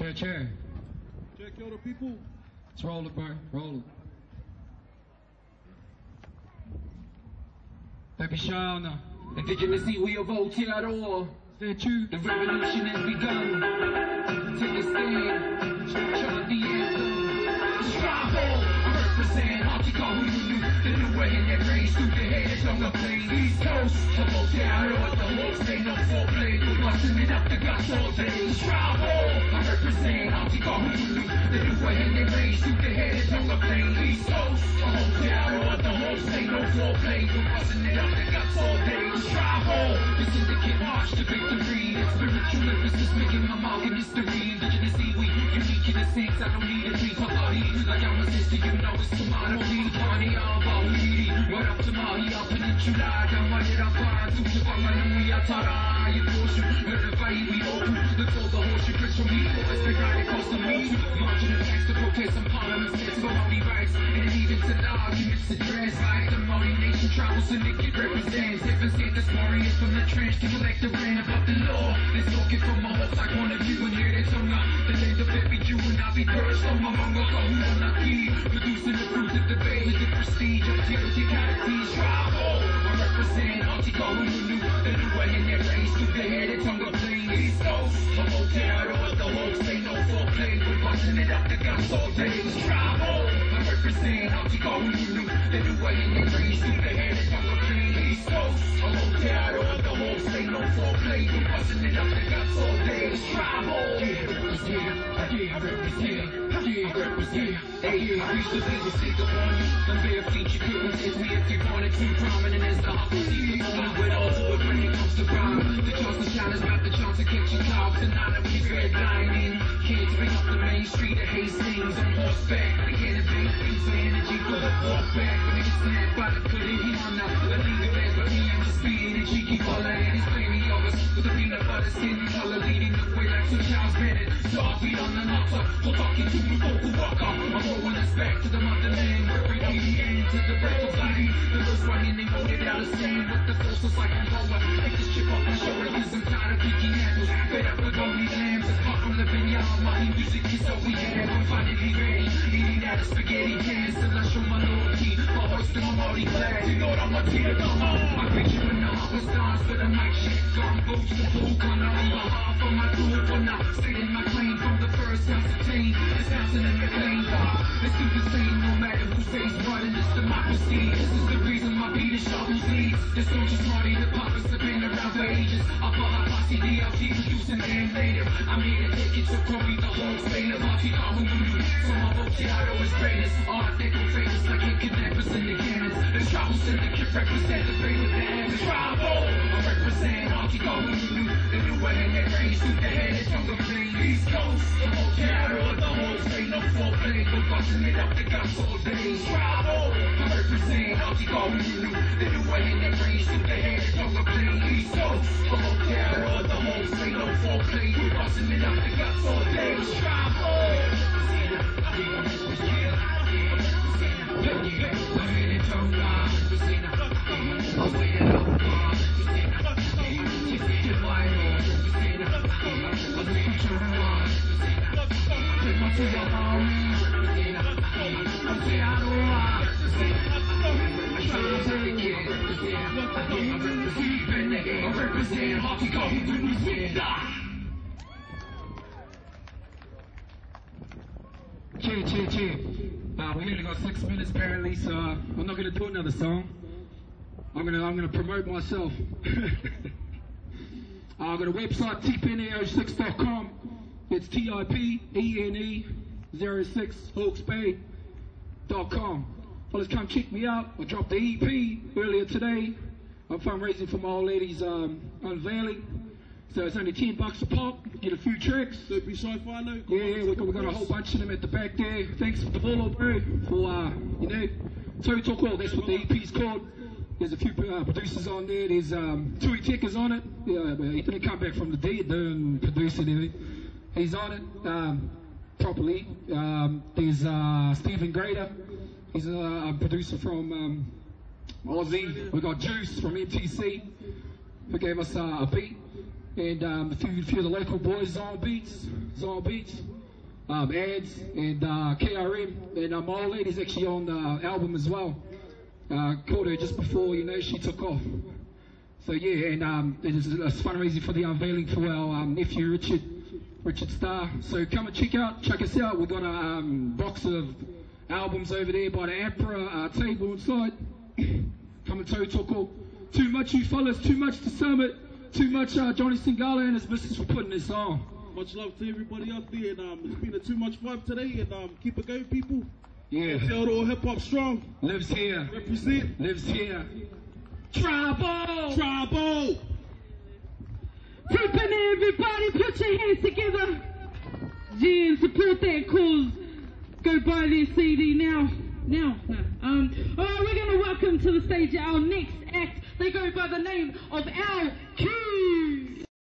Check all the people. Let's roll it, bro. Roll it. Don't be shy on the Indigenously we have Aotearoa. Stay true. The revolution has begun. Take a stand. Chant the anthem. Stronghold. I represent Hearty Kahungunu. The new way in that race through the head on the plain. East Coast. Of Aotearoa. The whole state no foreplay. We're busting it up the guts all day. Stronghold. I represent Hearty Kahungunu. The new way in that race through the head on the plain. East Coast. Of Aotearoa. The whole state no foreplay. We're busting it up the guts all day. Stronghold. The syndicate march to victory. Spiritual emphasis making my mark in history. Indigenously we unique in the sense I don't need a drink of body. Like I'm a sister, you know it's Tamati. Party all about me. What up to Mahi, up peninsula. Damai Rapa, Tutu Pamanui Atara. You push you, Verify we open. Let's all the horseshoe Chris from me. Let's be right across the road. Marching in text to protest some parliament steps for Maori rights. And even to the arguments addressed. Like the Maori nation travels and it represents. Different status warriors from the trench to collect the rent above the law. They're talking from my whole side point of view and hear their tongue out. The names of every Jew and I'll be cursed on my Manukau monarchy. Producing the fruits of debate with the prestige of theoreticalities. Travel. I represent Hearty Kahungunu. The new way in their race through the head and tongue of plain. East Coast. Of Aotearoa. The whole state no foreplay. We're busting it up the guts all day. Travel. I represent Hearty Kahungunu. The new way in their race through the head and tongue of plain. East Coast. Of Aotearoa. The whole state no foreplay. We're busting it up the guts all day. Travel. I represent. Hey, I reach the people, stick up on you. Them bare feet you couldn't if we if you wanted too prominent as the opposite. Only with all to it when it comes to rhyme. The chance to shine is not the chance to catch you clouds. And now that we've redlining, kids bring up the main street of Hastings on horseback. They can't evade things for energy for the back. When they get snapped by the cutting, he on the illegal ass, but me I'm just being a cheeky baller. And he's plenty of us with the peanut butter skin color leading the way like two Charles Bennett. So I'll be on the knocker, for talking to me, vocal walker. I'm rolling us back to the motherland, where we begin to the breath of life. The first one in, they voted out a stand with the forces like I'm lower. Take this chip off my shoulder, cause I'm tired of kicking handles. Fed up with only lambs, apart from the vineyard. My music is all we have, I'm finally ready. Eating out of spaghetti cans, till I show my loyalty. My hoist and my Maori flag, you know what I'm a tear, come on. I picture in the hopper stars for the mic check. Gun boots, the full corner on behalf of my group. I'm not stating my claim from the first house obtained. It's Hanson and McLean. Let's do the same no matter who says what in this democracy. This is the reason my beat is shovels leads. This don't just party, the poppers have been around for ages. I'll pull out posse, DLG, producing and native. I'm here to take it to Kobe, the whole state of Hearty Kahungunu. Some of Aotearoa is greatest. Art, they go famous like hit kidnappers in the cannons. The travel syndicate represent the favorite dance. Travel, I represent Hearty Kahungunu. The new way in that race through the head and tongue of plain. East Coast, of Aotearoa, the whole state no foreplay. We're busting it up the guts all day. Travel, I represent Hearty Kahungunu. The new way in that race through the head and tongue of plain. East Coast, of Aotearoa, the whole state no foreplay. We're busting it up the guts all day. Travel. Cheer. We only got 6 minutes apparently, so I'm not gonna do another song. I'm gonna promote myself. I've got a website, tipene06.com. It's TIPENE06 hawksbay.com. Well, just come check me out. I dropped the EP earlier today. I'm fundraising for my old lady's unveiling. So it's only $10 a pop. Get a few tracks. Soapy sci-fi note. Yeah, we got a whole bunch of them at the back there. Thanks for the follow, bro. For Total Talk All. That's what the EP's called. There's a few producers on there. There's Tui Tickers on it. Yeah, but he didn't come back from the dead and produce anything. He's on it properly. There's Stephen Grader. He's a producer from Aussie. We got Juice from MTC, who gave us a beat. and a few of the local boys, Zone Beats, Ads, and KRM, and my old lady's actually on the album as well. Caught her just before, she took off. So yeah, and it's a fundraising for the unveiling for our nephew Richard Starr. So come and check us out. We've got a box of albums over there by the Emperor table inside. Come and toko. Too much, you fellas, too much to Summit, too much Johnny Singala and his missus for putting this on. Much love to everybody out there, and it's been a too much vibe today, and keep it going, people. Yeah. All hip hop strong. Lives here. Represent. Lives here. Tribal! Tipene, everybody, put your hands together. Yeah, and support that cause. Go buy their CD now. Alright, we're gonna welcome to the stage our next act. They go by the name of